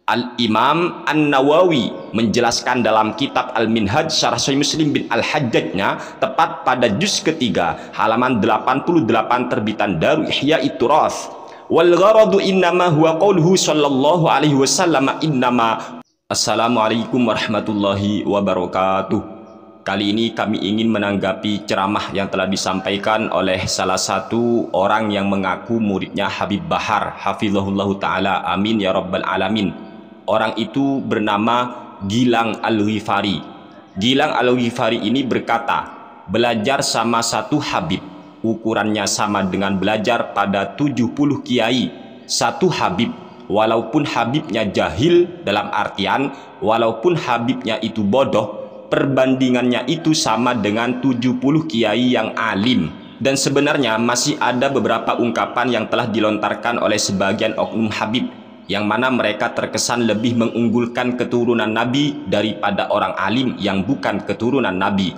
Al-Imam An-Nawawi menjelaskan dalam kitab Al-Minhaj Syarah Sahih Muslim bin Al-Hajjajnya, tepat pada juz ketiga halaman 88 terbitan Darul Ihya'i Turath, wal gharadu innama huwa qauluhu sallallahu alaihi wasallam innama. Assalamualaikum warahmatullahi wabarakatuh. Kali ini kami ingin menanggapi ceramah yang telah disampaikan oleh salah satu orang yang mengaku muridnya Habib Bahar, hafizahullahu ta'ala, amin ya rabbal alamin. Orang itu bernama Gilang Al-Ghifari. Gilang Al-Ghifari ini berkata, belajar sama satu Habib, ukurannya sama dengan belajar pada 70 kiai. Satu Habib, walaupun Habibnya jahil, dalam artian walaupun Habibnya itu bodoh, perbandingannya itu sama dengan 70 kiai yang alim. Dan sebenarnya masih ada beberapa ungkapan yang telah dilontarkan oleh sebagian oknum Habib, yang mana mereka terkesan lebih mengunggulkan keturunan Nabi daripada orang alim yang bukan keturunan Nabi.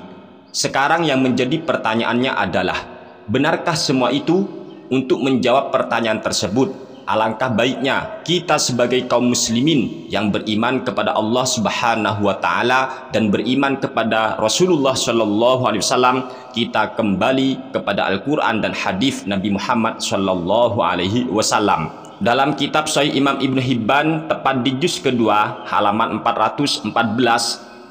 Sekarang yang menjadi pertanyaannya adalah, benarkah semua itu? Untuk menjawab pertanyaan tersebut, alangkah baiknya kita sebagai kaum muslimin yang beriman kepada Allah Subhanahu wa taala dan beriman kepada Rasulullah Shallallahu alaihi wasallam, kita kembali kepada Al-Qur'an dan hadis Nabi Muhammad Shallallahu alaihi wasallam. Dalam kitab Sahih Imam Ibnu Hibban, tepat di juz kedua halaman 414,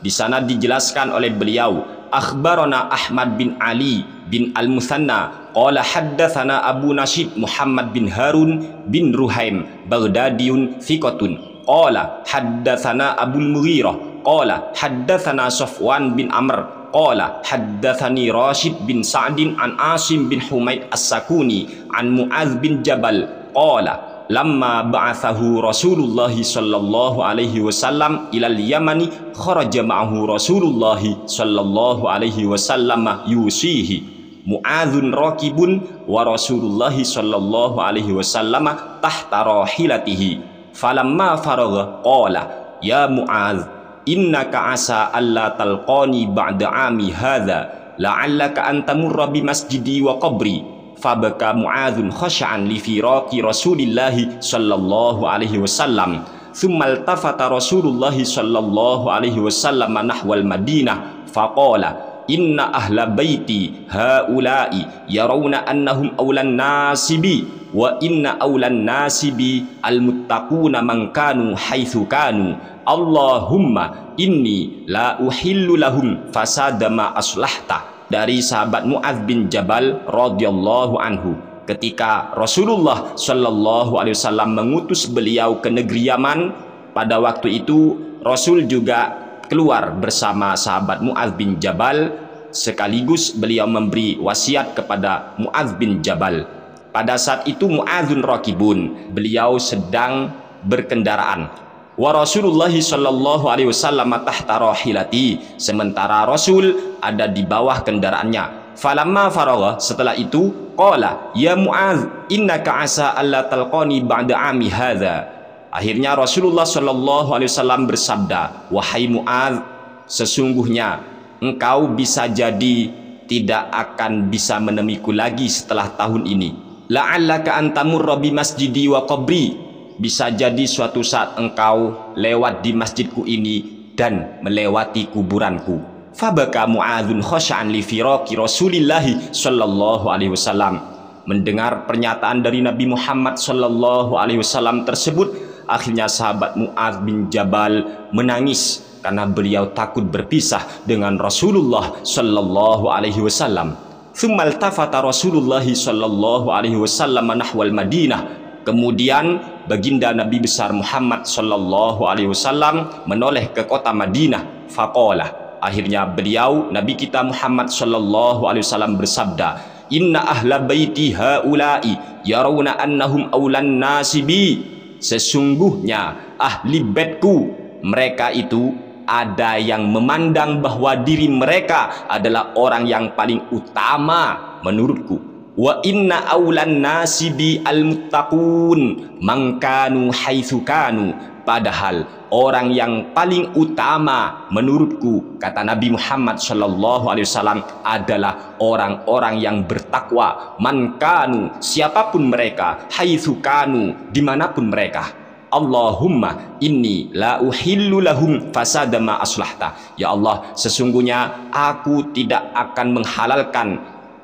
di sana dijelaskan oleh beliau, akhbarana Ahmad bin Ali bin Al-Muthanna qala haddatsana Abu Nasyid Muhammad bin Harun bin Ruhaim Baghdadiyun thiqatun qala haddatsana Abul Mughirah qala haddatsana Safwan bin Amr qala haddatsani Rashid bin Sa'din an Asim bin Humaid As-Sakuni an Mu'adz bin Jabal qala lamma ba'athahu Rasulullah sallallahu alaihi wasallam ilal Yamani kharaja ma'ahu Rasulullah sallallahu alaihi wasallam yusihi Mu'adzun rakibun wa Rasulullah sallallahu alaihi wasallam tahta rahilatihi falamma faragha qala ya Mu'adz innaka asa alla talqani ba'da ami hadza la'allaka an tamurra bi masjidi wa qabri. Fabaka Mu'adzun khash'an li firaqi Rasulillahi sallallahu alaihi wasallam. Thumma altafata Rasulullah sallallahu alaihi wasallam nahwal Madinah faqala inna ahla baiti haula'i yarawna annahum awlan nasibi wa inna awlan nasibi almuttaquna man kanu haitsu kanu. Allahumma inni la uhillu lahum fasada ma aslahta. Dari sahabat Mu'adz bin Jabal radhiyallahu anhu, ketika Rasulullah shallallahu alaihi wasallam mengutus beliau ke negeri Yaman, pada waktu itu Rasul juga keluar bersama sahabat Mu'adz bin Jabal, sekaligus beliau memberi wasiat kepada Mu'adz bin Jabal. Pada saat itu Mu'adzun rakibun, beliau sedang berkendaraan. Wa Rasulullah sallallahu alaihi wasallam tahta rahilati, sementara Rasul ada di bawah kendaraannya. Falamma faragha, setelah itu, qala ya Mu'adz innaka asa alla talqani ba'da ami hadza. Akhirnya Rasulullah sallallahu alaihi wasallam bersabda, wahai Mu'adz, sesungguhnya engkau bisa jadi tidak akan bisa menemuiku lagi setelah tahun ini. La'allaka an tamurra bi masjidi wa qabri, bisa jadi suatu saat engkau lewat di masjidku ini dan melewati kuburanku. Fabaka Mu'adzun khash'an li firaqi Rasulillahi sallallahu alaihi wasallam. Mendengar pernyataan dari Nabi Muhammad sallallahu alaihi wasallam tersebut, akhirnya sahabat Mu'adz bin Jabal menangis karena beliau takut berpisah dengan Rasulullah sallallahu alaihi wasallam. Tsumma altafata Rasulullah sallallahu alaihi wasallam nahwal Madinah. Kemudian baginda Nabi besar Muhammad sallallahu alaihi wasallam menoleh ke kota Madinah. Faqala, akhirnya beliau Nabi kita Muhammad sallallahu alaihi wasallam bersabda, inna ahla baiti haula'i yarawna annahum awlan nasibi, sesungguhnya ahli baitku, mereka itu ada yang memandang bahwa diri mereka adalah orang yang paling utama menurutku. Wa inna awlan nasibi almuttaqun mangkanu haitsu kanu, padahal orang yang paling utama menurutku, kata Nabi Muhammad sallallahu alaihi wasallam, adalah orang-orang yang bertakwa. Man kanu, siapapun mereka, haitsu kanu, dimanapun mereka. Allahumma inni la uhillu lahum fasada ma aslahta. Ya Allah, sesungguhnya aku tidak akan menghalalkan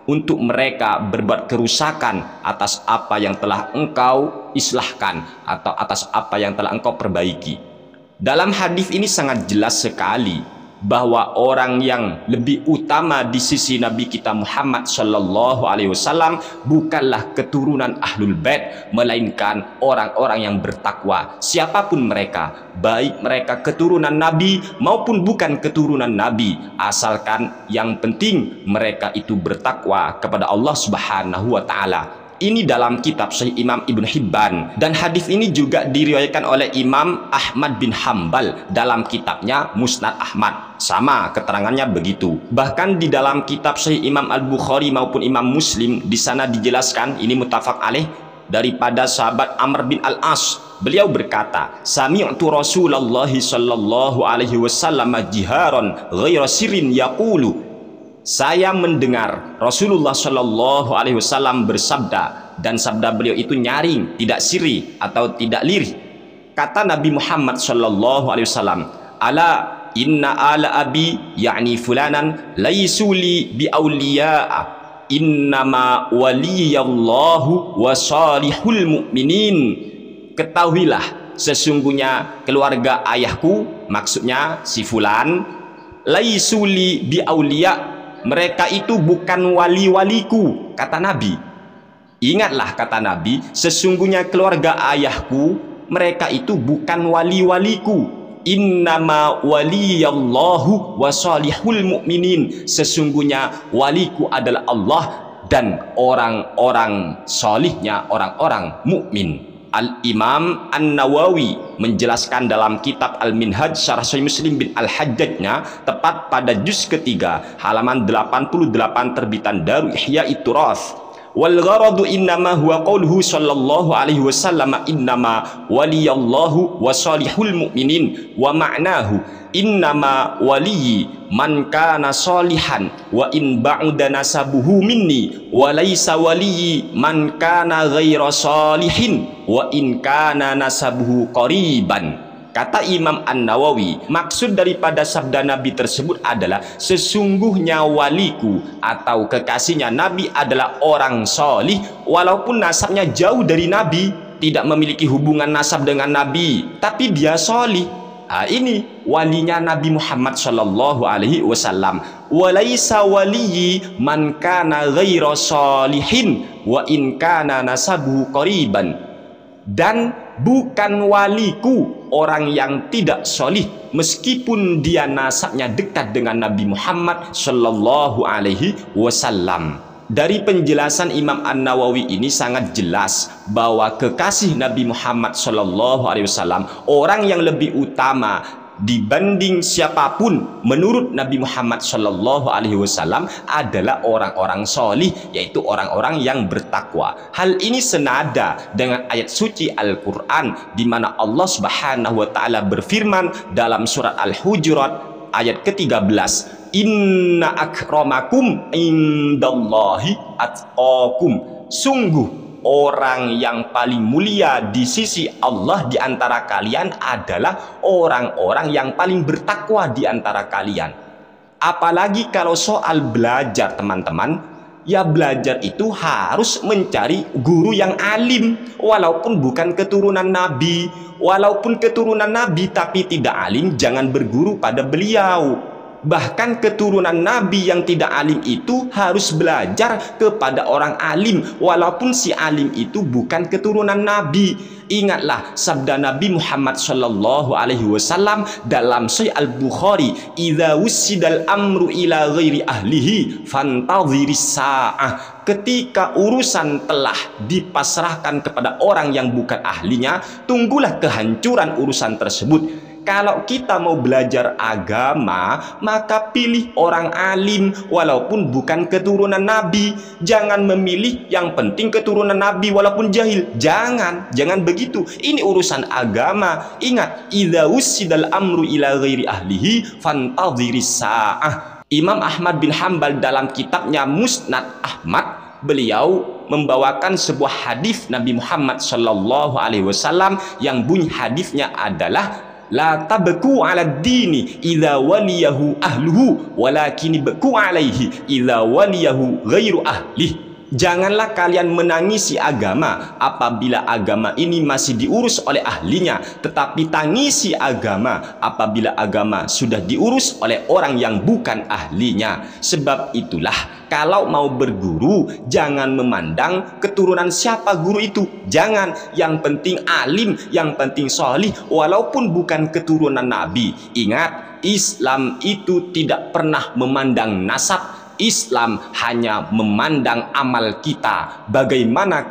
untuk mereka berbuat kerusakan atas apa yang telah engkau islahkan atau atas apa yang telah engkau perbaiki. Dalam hadis ini sangat jelas sekali bahwa orang yang lebih utama di sisi Nabi kita Muhammad Shallallahu Alaihi Wasallam bukanlah keturunan Ahlul Bait, melainkan orang-orang yang bertakwa, siapapun mereka, baik mereka keturunan Nabi maupun bukan keturunan Nabi, asalkan yang penting mereka itu bertakwa kepada Allah Subhanahu wa Ta'ala. Ini dalam kitab Sahih Imam Ibn Hibban, dan hadis ini juga diriwayatkan oleh Imam Ahmad bin Hambal dalam kitabnya Musnad Ahmad. Sama keterangannya begitu. Bahkan di dalam kitab Sahih Imam Al-Bukhari maupun Imam Muslim, di sana dijelaskan, ini muttafaq alaih, daripada sahabat Amr bin Al-As. Beliau berkata, sami'tu Rasulullah sallallahu alaihi wasallam jiharan ghaira sirrin yaqulu. Saya mendengar Rasulullah Shallallahu Alaihi Wasallam bersabda, dan sabda beliau itu nyaring, tidak siri atau tidak lirih. Kata Nabi Muhammad Shallallahu Alaihi Wasallam, ala inna ala abi yakni fulanan laisuli bi awliya'a innama waliyallahu wa salihul mu'minin. Ketahuilah, sesungguhnya keluarga ayahku, maksudnya si fulan, laisuli bi awliya', mereka itu bukan wali-waliku, kata Nabi. Ingatlah, kata Nabi, sesungguhnya keluarga ayahku, mereka itu bukan wali-waliku. Innama waliyallahu wa salihul mu'minin. Sesungguhnya waliku adalah Allah dan orang-orang salihnya orang-orang mukmin. Al-Imam An-Nawawi menjelaskan dalam kitab Al-Minhaj Syarah Sahih Muslim bin Al-Hajjajnya, tepat pada juz ketiga halaman 88 terbitan Darul Ihya'i Turath, wal gharadu innama huwa qauluhu sallallahu alaihi wasallam innama waliyallahu wa salihul mu'minin wa ma'nahu innama waliyi man kana salihan wa in ba'uda nasabuhu minni wa laysa waliyi man kana ghaira salihin wa in kana nasabuhu qariban. Kata Imam An-Nawawi, maksud daripada sabda Nabi tersebut adalah sesungguhnya waliku atau kekasihnya Nabi adalah orang solih walaupun nasabnya jauh dari Nabi, tidak memiliki hubungan nasab dengan Nabi, tapi dia solih. Nah, ini walinya Nabi Muhammad Shallallahu Alaihi Wasallam. Walaisa waliyi man kana ghaira salihin wa in kana nasabuhu qariban. Dan bukan waliku orang yang tidak solih meskipun dia nasabnya dekat dengan Nabi Muhammad Shallallahu Alaihi Wasallam. Dari penjelasan Imam An-Nawawi ini sangat jelas bahwa kekasih Nabi Muhammad Shallallahu Alaihi Wasallam, orang yang lebih utama dibanding siapapun menurut Nabi Muhammad Shallallahu Alaihi Wasallam adalah orang-orang solih, yaitu orang-orang yang bertakwa. Hal ini senada dengan ayat suci Al-Quran di mana Allah Subhanahu Wa Taala berfirman dalam surat Al-Hujurat ayat ke-13, inna akramakum indallahi atqakum. Sungguh orang yang paling mulia di sisi Allah di antara kalian adalah orang-orang yang paling bertakwa di antara kalian. Apalagi kalau soal belajar, teman-teman, ya belajar itu harus mencari guru yang alim, walaupun bukan keturunan Nabi. Walaupun keturunan Nabi tapi tidak alim, jangan berguru pada beliau. Bahkan keturunan Nabi yang tidak alim itu harus belajar kepada orang alim, walaupun si alim itu bukan keturunan Nabi. Ingatlah sabda Nabi Muhammad Shallallahu Alaihi Wasallam dalam Sahih Al-Bukhari, idza wussidal amru ila ghairi ahlihi fantadhiris sa'ah. Ketika urusan telah dipasrahkan kepada orang yang bukan ahlinya, tunggulah kehancuran urusan tersebut. Kalau kita mau belajar agama, maka pilih orang alim walaupun bukan keturunan Nabi. Jangan memilih yang penting keturunan Nabi walaupun jahil. Jangan begitu. Ini urusan agama. Ingat, idza wussidal amru ila ghairi ahlihi fantadhiris sa'ah. Imam Ahmad bin Hambal dalam kitabnya Musnad Ahmad beliau membawakan sebuah hadis Nabi Muhammad Shallallahu Alaihi Wasallam yang bunyi hadisnya adalah la tabku ala dini idza waliyahu ahluhu walakin baku alaihi idza waliyahu ghairu ahli. Janganlah kalian menangisi agama apabila agama ini masih diurus oleh ahlinya, tetapi tangisi agama apabila agama sudah diurus oleh orang yang bukan ahlinya. Sebab itulah kalau mau berguru jangan memandang keturunan siapa guru itu. Jangan, yang penting alim, yang penting solih walaupun bukan keturunan Nabi. Ingat, Islam itu tidak pernah memandang nasab. Islam hanya memandang amal kita, bagaimana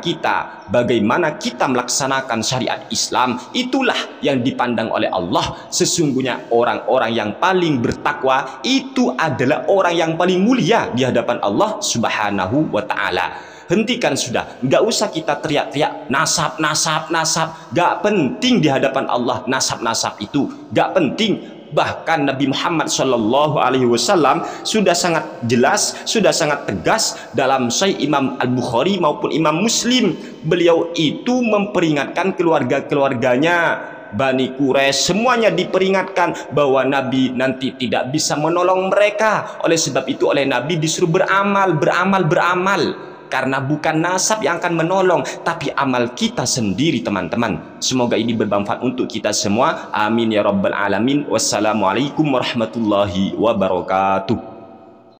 kita melaksanakan syariat Islam. Itulah yang dipandang oleh Allah. Sesungguhnya orang-orang yang paling bertakwa itu adalah orang yang paling mulia di hadapan Allah Subhanahu wa ta'ala. Hentikan sudah, nggak usah kita teriak-teriak nasab, nggak penting di hadapan Allah. Nasab itu nggak penting. Bahkan Nabi Muhammad Shallallahu Alaihi Wasallam sudah sangat jelas, sudah sangat tegas dalam Sahih Imam Al-Bukhari maupun Imam Muslim. Beliau itu memperingatkan keluarga-keluarganya, Bani Quraisy, semuanya diperingatkan bahwa Nabi nanti tidak bisa menolong mereka. Oleh sebab itu oleh Nabi disuruh beramal. Karena bukan nasab yang akan menolong, tapi amal kita sendiri, teman-teman. Semoga ini bermanfaat untuk kita semua. Amin ya rabbal alamin. Wassalamualaikum warahmatullahi wabarakatuh.